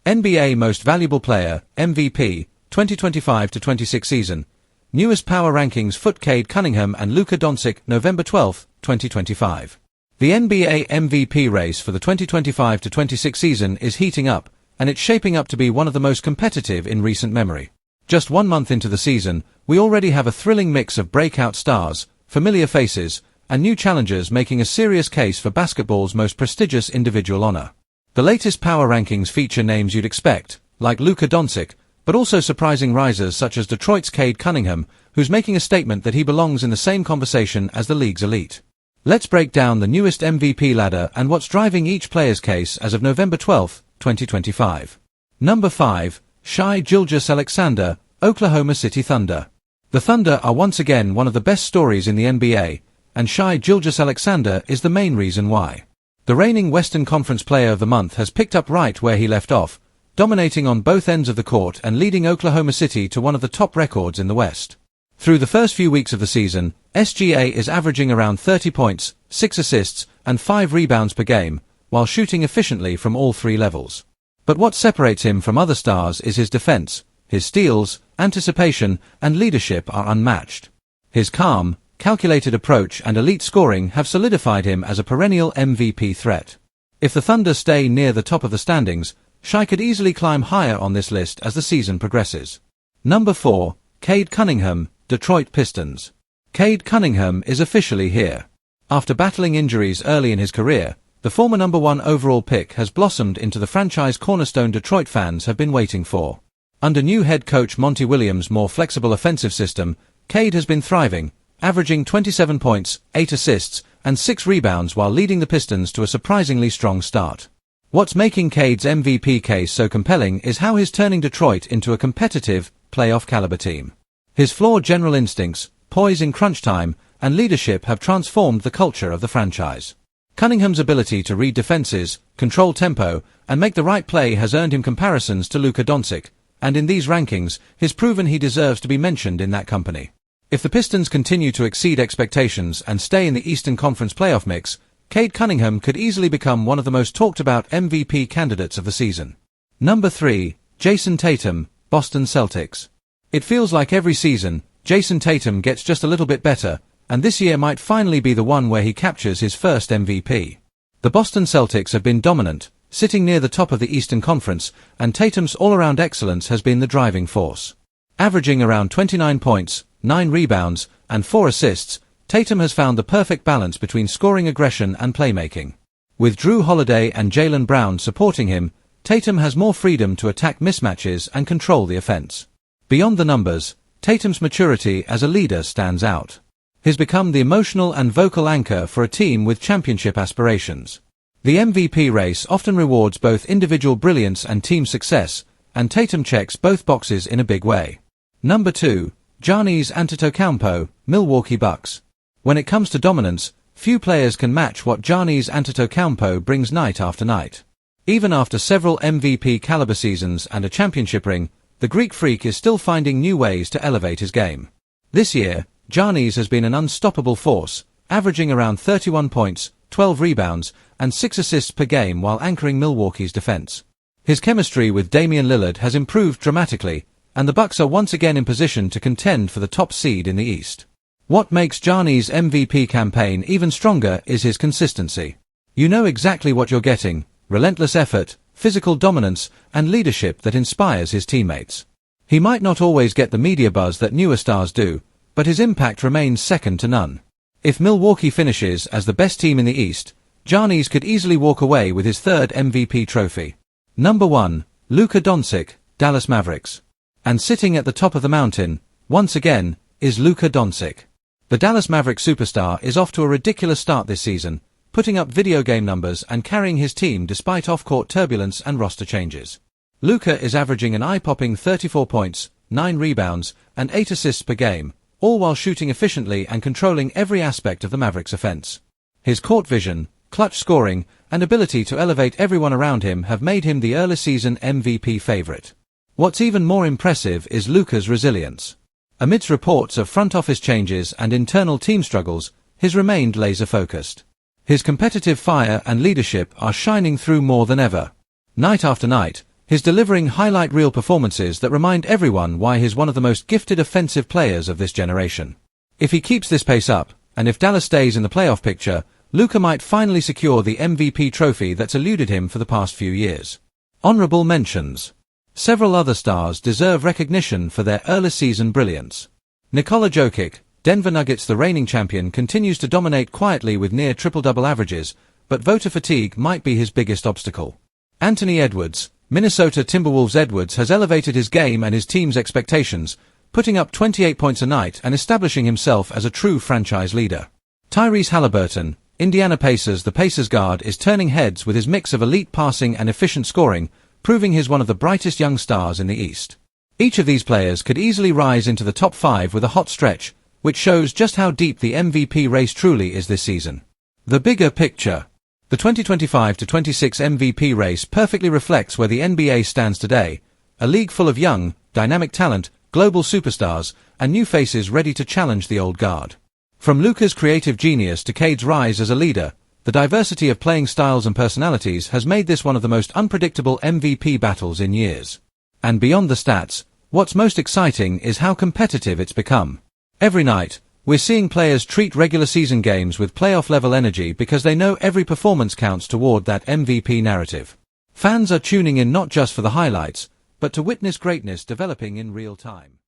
NBA Most Valuable Player, MVP, 2025-26 season. Newest power rankings foot Cade Cunningham and Luka Doncic, November 12, 2025. The NBA MVP race for the 2025-26 season is heating up, and it's shaping up to be one of the most competitive in recent memory. Just 1 month into the season, we already have a thrilling mix of breakout stars, familiar faces, and new challengers making a serious case for basketball's most prestigious individual honor. The latest power rankings feature names you'd expect, like Luka Doncic, but also surprising risers such as Detroit's Cade Cunningham, who's making a statement that he belongs in the same conversation as the league's elite. Let's break down the newest MVP ladder and what's driving each player's case as of November 12, 2025. Number 5, Shai Gilgeous-Alexander, Oklahoma City Thunder. The Thunder are once again one of the best stories in the NBA, and Shai Gilgeous-Alexander is the main reason why. The reigning Western Conference Player of the Month has picked up right where he left off, dominating on both ends of the court and leading Oklahoma City to one of the top records in the West. Through the first few weeks of the season, SGA is averaging around 30 points, 6 assists, and 5 rebounds per game, while shooting efficiently from all 3 levels. But what separates him from other stars is his defense. His steals, anticipation, and leadership are unmatched. His calm, calculated approach and elite scoring have solidified him as a perennial MVP threat. If the Thunder stay near the top of the standings, Shai could easily climb higher on this list as the season progresses. Number 4, Cade Cunningham, Detroit Pistons. Cade Cunningham is officially here. After battling injuries early in his career, the former number 1 overall pick has blossomed into the franchise cornerstone Detroit fans have been waiting for. Under new head coach Monty Williams' more flexible offensive system, Cade has been thriving, averaging 27 points, 8 assists, and 6 rebounds while leading the Pistons to a surprisingly strong start. What's making Cade's MVP case so compelling is how he's turning Detroit into a competitive, playoff-caliber team. His flawed general instincts, poise in crunch time, and leadership have transformed the culture of the franchise. Cunningham's ability to read defenses, control tempo, and make the right play has earned him comparisons to Luka Doncic, and in these rankings, he's proven he deserves to be mentioned in that company. If the Pistons continue to exceed expectations and stay in the Eastern Conference playoff mix, Cade Cunningham could easily become one of the most talked-about MVP candidates of the season. Number 3, Jason Tatum, Boston Celtics. It feels like every season, Jason Tatum gets just a little bit better, and this year might finally be the one where he captures his first MVP. The Boston Celtics have been dominant, sitting near the top of the Eastern Conference, and Tatum's all-around excellence has been the driving force. Averaging around 29 points, 9 rebounds, and 4 assists, Tatum has found the perfect balance between scoring aggression and playmaking. With Drew Holiday and Jaylen Brown supporting him, Tatum has more freedom to attack mismatches and control the offense. Beyond the numbers, Tatum's maturity as a leader stands out. He's become the emotional and vocal anchor for a team with championship aspirations. The MVP race often rewards both individual brilliance and team success, and Tatum checks both boxes in a big way. Number 2, Giannis Antetokounmpo, Milwaukee Bucks. When it comes to dominance, few players can match what Giannis Antetokounmpo brings night after night. Even after several MVP caliber seasons and a championship ring, the Greek freak is still finding new ways to elevate his game. This year, Giannis has been an unstoppable force, averaging around 31 points, 12 rebounds, and 6 assists per game while anchoring Milwaukee's defense. His chemistry with Damian Lillard has improved dramatically, and the Bucks are once again in position to contend for the top seed in the East. What makes Giannis' MVP campaign even stronger is his consistency. You know exactly what you're getting: relentless effort, physical dominance, and leadership that inspires his teammates. He might not always get the media buzz that newer stars do, but his impact remains second to none. If Milwaukee finishes as the best team in the East, Giannis could easily walk away with his 3rd MVP trophy. Number 1, Luka Doncic, Dallas Mavericks. And sitting at the top of the mountain, once again, is Luka Doncic. The Dallas Mavericks superstar is off to a ridiculous start this season, putting up video game numbers and carrying his team despite off-court turbulence and roster changes. Luka is averaging an eye-popping 34 points, 9 rebounds, and 8 assists per game, all while shooting efficiently and controlling every aspect of the Mavericks' offense. His court vision, clutch scoring, and ability to elevate everyone around him have made him the early season MVP favorite. What's even more impressive is Luka's resilience. Amidst reports of front office changes and internal team struggles, he's remained laser-focused. His competitive fire and leadership are shining through more than ever. Night after night, He's delivering highlight reel performances that remind everyone why he's one of the most gifted offensive players of this generation. If he keeps this pace up, and if Dallas stays in the playoff picture, Luka might finally secure the MVP trophy that's eluded him for the past few years. Honorable mentions. Several other stars deserve recognition for their early season brilliance. Nikola Jokic, Denver Nuggets the reigning champion, continues to dominate quietly with near triple-double averages, but voter fatigue might be his biggest obstacle. Anthony Edwards, Minnesota Timberwolves Edwards has elevated his game and his team's expectations, putting up 28 points a night and establishing himself as a true franchise leader. Tyrese Haliburton, Indiana Pacers the Pacers guard is turning heads with his mix of elite passing and efficient scoring, proving he's one of the brightest young stars in the East. Each of these players could easily rise into the top 5 with a hot stretch, which shows just how deep the MVP race truly is this season. The bigger picture. The 2025-26 MVP race perfectly reflects where the NBA stands today, a league full of young, dynamic talent, global superstars, and new faces ready to challenge the old guard. From Luka's creative genius to Cade's rise as a leader, the diversity of playing styles and personalities has made this one of the most unpredictable MVP battles in years. And beyond the stats, what's most exciting is how competitive it's become. Every night, we're seeing players treat regular season games with playoff-level energy because they know every performance counts toward that MVP narrative. Fans are tuning in not just for the highlights, but to witness greatness developing in real time.